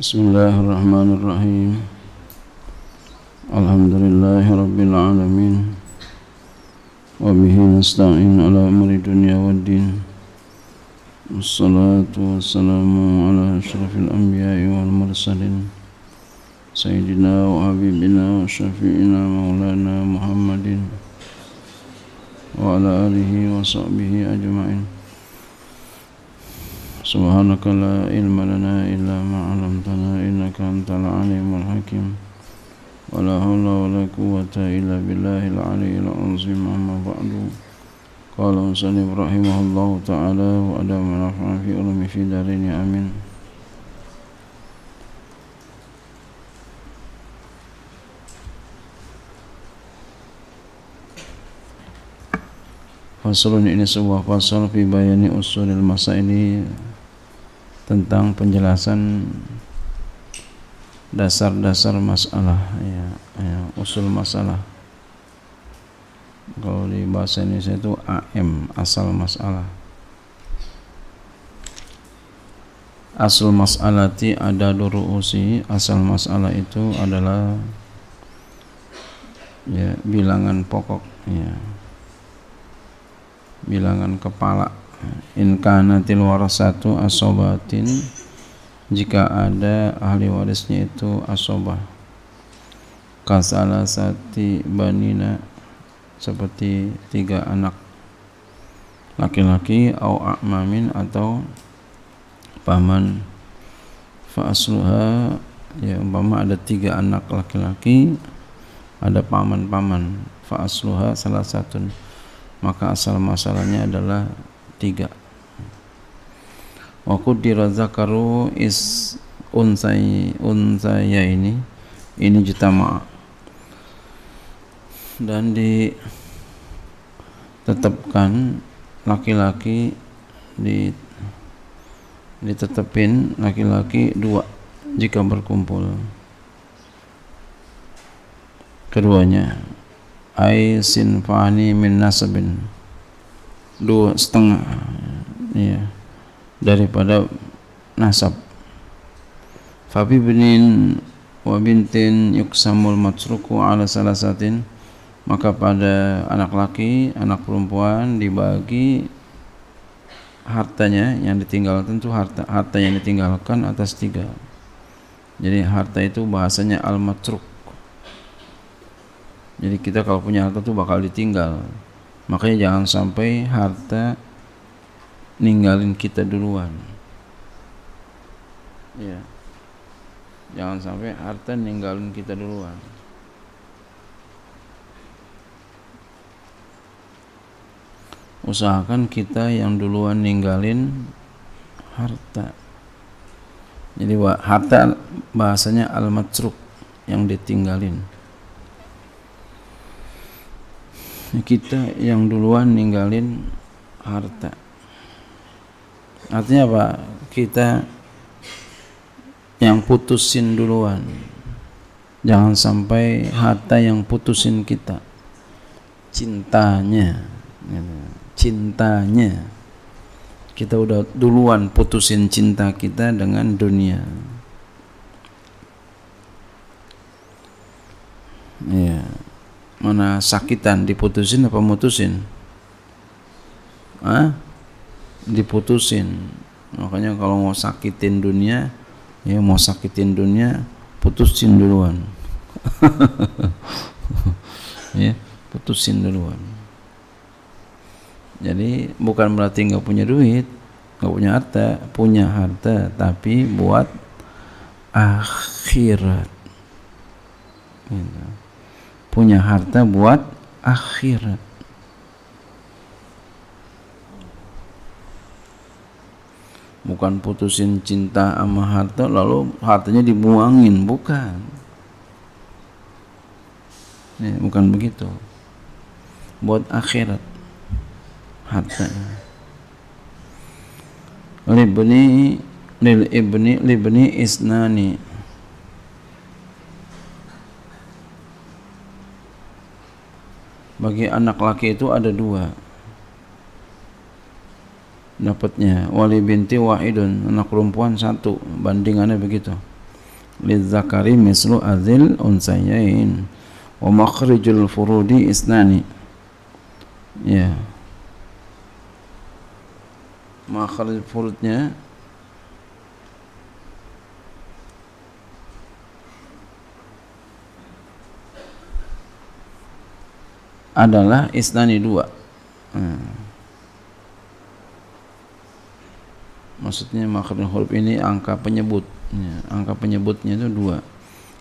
Bismillahirrahmanirrahim. Alhamdulillahi rabbil alamin. Wa bihi nasta'in ala amri dunya waddin. Wassalatu wassalamu ala asyrafil anbiya'i wal mursalin Sayyidina wa habibina wa syafi'ina maulana Muhammadin wa ala alihi wa sahbihi ajma'in. Subhanaka la ilma lana illa ma 'allamtana innaka antal alimul hakim. Wa la hawla wa la quwwata illa billahil aliyyil azim. Amma ba'du. Qala musannif rahimahullahu ta'ala wa adama naf'an fi ulumi fi darini amin. Faslun, ini sebuah fasal fi bayani usulil masaili, tentang penjelasan dasar-dasar masalah, usul masalah. Kalau di bahasa Indonesia itu AM, asal masalah. Asal mas'alati ada duru'usi, asal masalah itu adalah bilangan pokok, bilangan kepala. In kanatil warasatu asobatin, jika ada ahli warisnya itu asobah. Kasalasati banina, seperti 3 anak laki-laki, au a'mamin, atau paman. Fa asluha, umpama ada 3 anak laki-laki, ada paman-paman. Fa asluha salah satu, maka asal masalahnya adalah 3. Wa qaddira zakaru is unsaya ini jitama, dan ditetapkan laki-laki, ditetapin laki-laki 2 jika berkumpul keduanya. Ai sinfani min nasabin, 2,5 daripada nasab. Fabi binin wa bintin yuksamul matruku ala salasatin, maka pada anak laki, anak perempuan dibagi hartanya yang ditinggalkan, tentu harta yang ditinggalkan atas 3. Jadi harta itu bahasanya al-matruk. Jadi kita kalau punya harta itu bakal ditinggal, makanya jangan sampai harta ninggalin kita duluan. Jangan sampai harta ninggalin kita duluan. Usahakan kita yang duluan ninggalin harta. Jadi harta bahasanya al-matruk, yang ditinggalin. Kita yang duluan ninggalin harta. Artinya apa? Kita yang putusin duluan. Jangan sampai harta yang putusin kita. Cintanya. Kita udah duluan putusin cinta kita dengan dunia. Mana sakitan, diputusin apa mutusin? Diputusin. Makanya kalau mau sakitin dunia, putusin duluan. Putusin duluan. Jadi bukan berarti nggak punya duit, nggak punya harta, tapi buat akhirat. Punya harta buat akhirat. Bukan putusin cinta sama harta lalu hartanya dibuangin, bukan. Bukan begitu. Buat akhirat hartanya. Lil ibni isnani, bagi anak laki itu ada 2 dapatnya. Wali binti wahidun, anak perempuan 1, bandingannya begitu. lidzakari mislu adzil unsayain wa makhrijul furudi isnani. Ya, makhrij furudnya adalah isnani, dua. Maksudnya makhrij huruf ini angka penyebut, angka penyebutnya itu dua.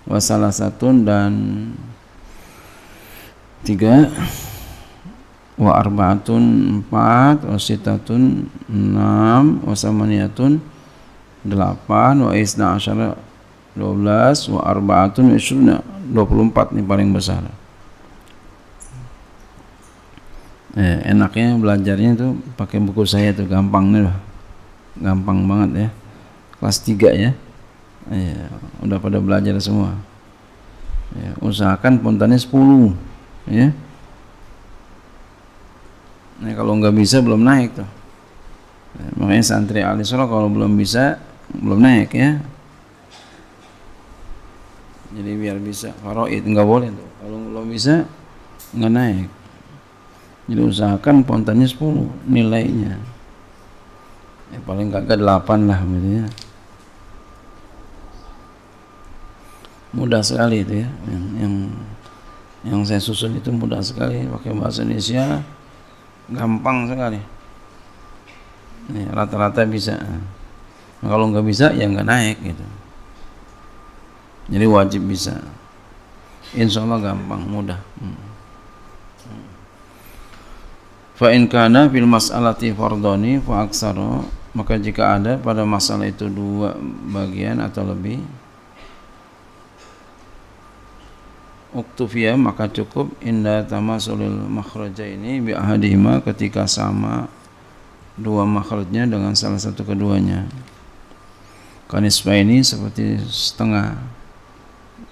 Wa salah satu dan tiga, wa arba'atun empat, wa sitatun enam, wa samaniyatun delapan, wa isna asyara 12, wa arba'atun isruna 24 nih paling besar. Enaknya belajarnya itu pakai buku saya tuh, gampang nih, gampang banget ya, kelas 3 ya. Udah pada belajar semua. Usahakan pontannya 10 ya. Nah, kalau nggak bisa belum naik tuh. Makanya santri Alisra kalau belum bisa belum naik ya. Jadi biar bisa faraid nggak boleh tuh. Kalau belum bisa nggak naik. Jadi usahakan pontannya 10 nilainya. Paling kagak 8 lah gitu ya. Mudah sekali itu ya. Yang saya susun itu mudah sekali, pakai bahasa Indonesia gampang sekali. Rata-rata bisa. Nah, kalau nggak bisa ya nggak naik gitu. Jadi wajib bisa. Insya Allah gampang, mudah. Fa in kana fil mas'alati fardhani fa aksara, maka jika ada pada masalah itu dua bagian atau lebih, uktufiyah maka cukup inda tamasulil makhrajaini bi ahadihima, ketika sama dua makhrajnya dengan salah satu keduanya. Kanisba ini seperti setengah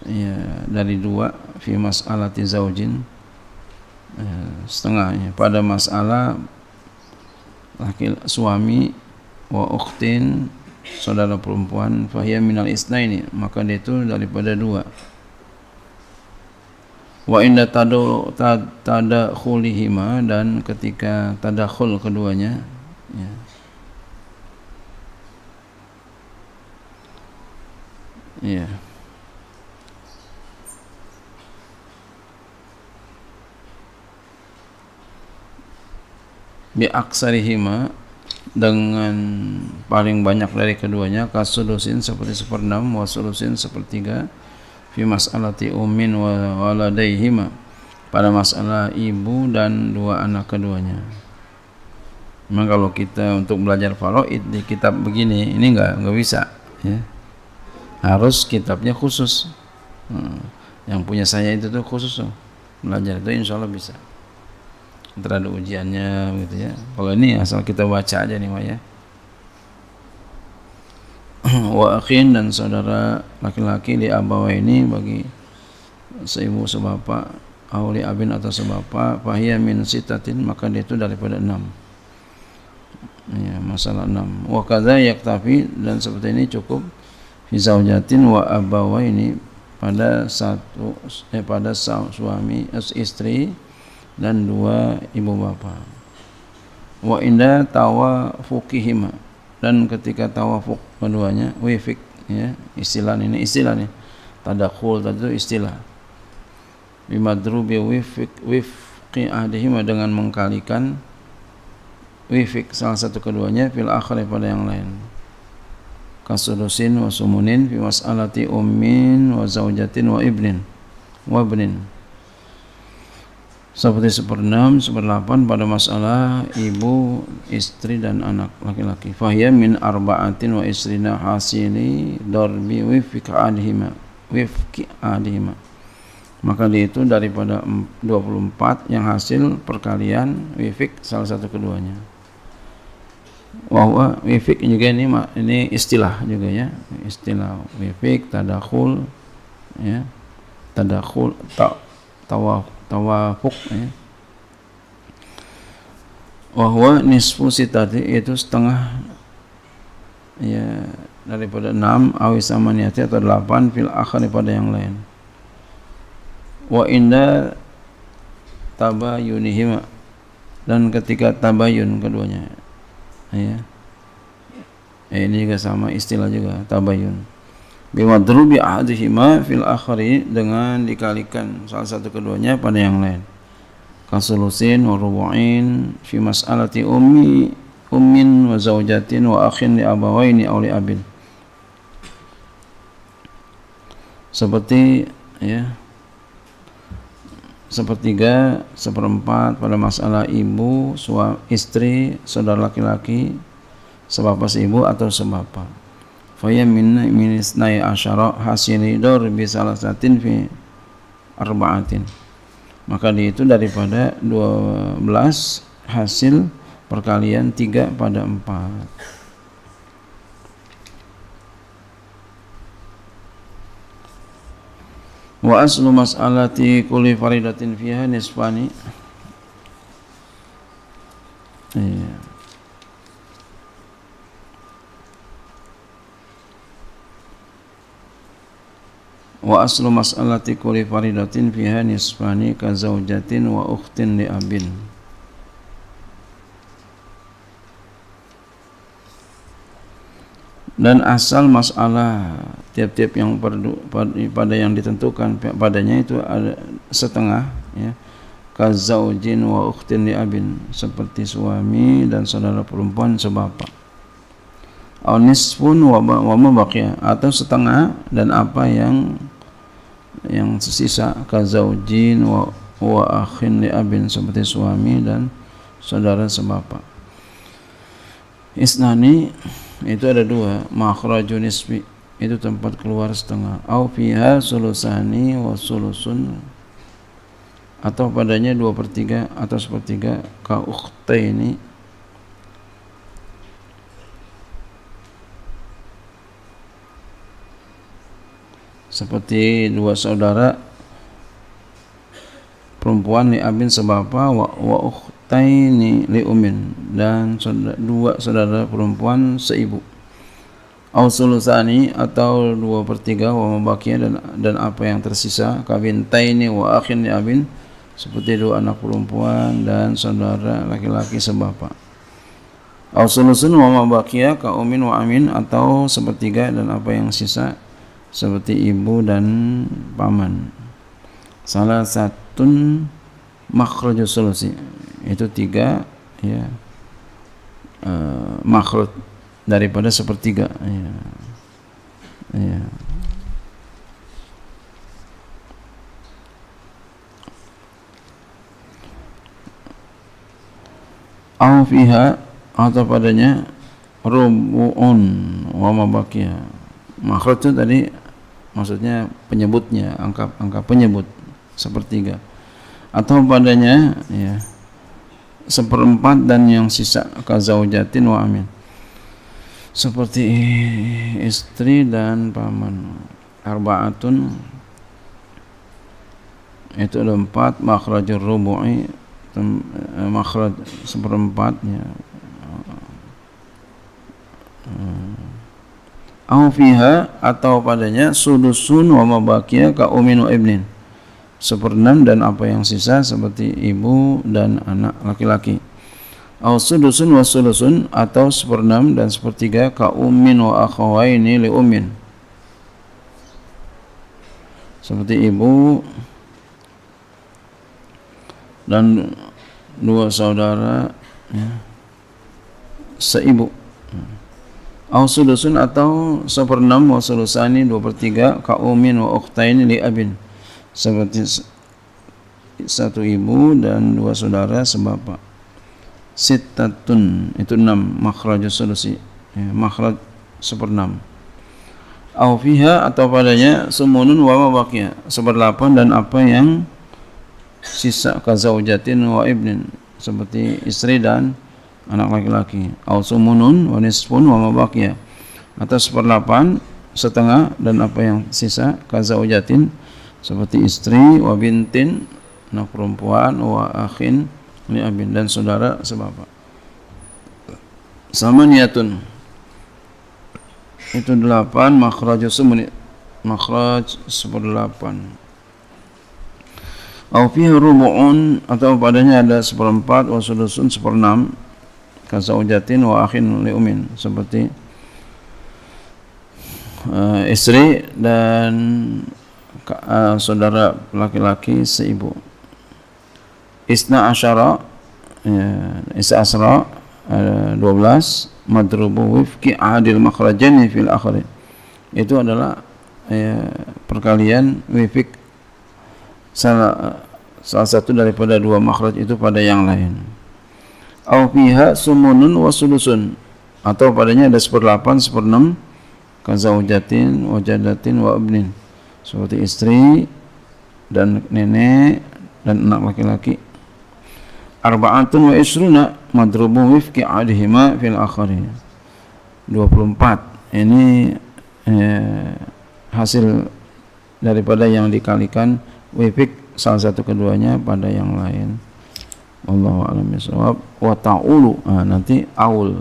ya dari dua, fi mas'alati zaujin setengahnya pada masalah laki suami, wa ukhtin saudara perempuan, fahiya minal isnaini, maka dia itu daripada dua. Wa inda tadakhulihima, dan ketika tadakhul keduanya ya bi aksarihima, dengan paling banyak dari keduanya, kasulusin seperti seperenam, wa sulusin sepertiga, fi mas'alati ummin wa waladaihima, pada masalah ibu dan dua anak keduanya. Memang kalau kita untuk belajar faraid di kitab begini ini nggak bisa ya. Harus kitabnya khusus. Yang punya saya itu tuh khusus tuh. Belajar itu insya Allah bisa. Ntar ada ujiannya gitu ya. Kalau ini asal kita baca aja nih Maya ya. Wa akhin, dan saudara laki-laki li abawaini, bagi seibu sebapak, au li abin atau sebapak, fahiya min sitatin, maka dia itu daripada 6 ya, masalah 6. Wa kadza yaktafi, dan seperti ini cukup fi zaujatin wa abawaini, pada pada suami istri dan dua ibu bapa. Wa inda tawafuqihima, dan ketika tawafuk keduanya, wifik ya, istilah nih tadakhul tadi itu istilah, bimadrubi wifqi ahdihima, dengan mengkalikan wifik salah satu keduanya, fil akhir pada yang lain, kasulusin wa sumunin fi mas'alati ummin wa zaujatin wa ibnin seperti seperenam, seperdelapan pada masalah ibu, istri dan anak laki-laki. Fahiya min arba'atin wa isrina hasili darbi wifqi adhima, maka dia itu daripada 24 yang hasil perkalian wifik salah satu keduanya. Wahwa wifik juga ini istilah juga ya, istilah wifik, tadakhul ya, tadakhul tawafuk ya. Wahwa nisfu sitati, itu setengah ya daripada 6 awis samaniyati atau 8 fil akhari pada yang lain. Wa inda tabayunihima, dan ketika tabayun keduanya, ya. Ini juga sama istilah juga tabayun. Bimadrubi ahadihima fil akhari, dengan dikalikan salah satu keduanya pada yang lain. Kasulusin wa rubu'in fi mas'alati ummin wa zawjatin wa akhin li abawaini aw li abin. Seperti, ya, sepertiga, seperempat pada masalah ibu, istri, saudara laki-laki, sebapak ibu atau sebapak. Faya min isnai asyara hasili dor bi salasatin fi arba'atin. Maka itu daripada 12 hasil perkalian 3 pada 4. Wa aslu mas'alati kulli faridatin fiha nisfani. Wa aslu mas'alati kulli faridatin fiha nisfani ka zaujatin wa ukhtin li abin. Dan asal masalah tiap-tiap yang pada yang ditentukan padanya itu ada setengah, ya, ka zaujin wa ukhtin li abin, seperti suami dan saudara perempuan sebapak. Au nisfun wa ma baqiya, atau setengah dan apa yang sisa, ka zaujin wa akhin li abin, seperti suami dan saudara sebapak. Isnani itu ada 2, makhrajun nisbi itu tempat keluar setengah, au fiha sulusani wa sulusun, atau padanya 2/3 atau 1/3, ka ukhtaini seperti 2 saudara perempuan li abin sebapa, wa ukhtaini li umin, dan 2 saudara perempuan seibu. Au sulusani atau 2/3 wa mabaqiya, dan apa yang tersisa, ka bintaini wa akhin li abin, seperti 2 anak perempuan dan saudara laki-laki sebapa. Au sulusun wa mabaqiya ka umin wa amin, atau 1/3 dan apa yang sisa, seperti ibu dan paman. Salah satun makhrajus sulusi, itu 3, ya, makhraj daripada 1/3, ya, ya. Au fiha, atau padanya rubu'un wa mabaqiya. Makhraj itu tadi maksudnya penyebutnya, angka penyebut 1/3, atau padanya, ya, 1/4 dan yang sisa, ka zaujatin wa amin, seperti istri dan paman. Arba'atun itu ada 4, makhrajur rubu'i, makhraj 1/4, ya. Au fiha, atau padanya sudusun wa mabaqiya ka umin wa ibnin, 1/6 dan apa yang sisa, seperti ibu dan anak laki-laki. Au sudusun wa sulusun, atau 1/6 dan 1/3 ka ummin wa akhawaini li ummin, seperti ibu dan 2 saudara, ya, seibu. Au sulusun, atau 1/6 wa sulusani 2/3 ka ummin wa ukhtaini li abin, seperti 1 ibu dan 2 saudara sebapak. Sittatun itu 6, makhrajus sulusi, ya, makhraj 1/6. Au fiha, atau padanya sumunun wa mabaqiya, 1/8 dan apa yang sisa, ka zaujatin wa ibnin, seperti istri dan anak laki-laki. Au sumunun wa nisfun wa mabaqiya, atau 1/8 setengah dan apa yang sisa, ka zaujatin, seperti istri, wa bintin anak perempuan, wa akhin li abin, dan saudara sebapak. Samaniyatun itu 8, makhraj sumuni makhraj 18. Au fihi rubu'un, atau padanya ada 1/4, wa sulusun 1/6, kasaujatin wa akhin li umin, seperti istri dan saudara laki-laki seibu. Isna asyara, isna asra 12, madrubu wifki adil makhrajani fil akhir. Itu adalah perkalian wifik salah satu daripada dua makhraj itu pada yang lain. Au fiha sumunun wa sulusun, atau padanya ada 1/8, 1/6, kazaujatin wa jadatin wa ibnin, seperti istri dan nenek dan anak laki-laki. Arba'atun wa isruna madrubu wifki adihima fil akhari. 24. Ini hasil daripada yang dikalikan wifik salah satu keduanya pada yang lain. Wallahu a'lam bishawab. Wa ta'ulu, nanti aul.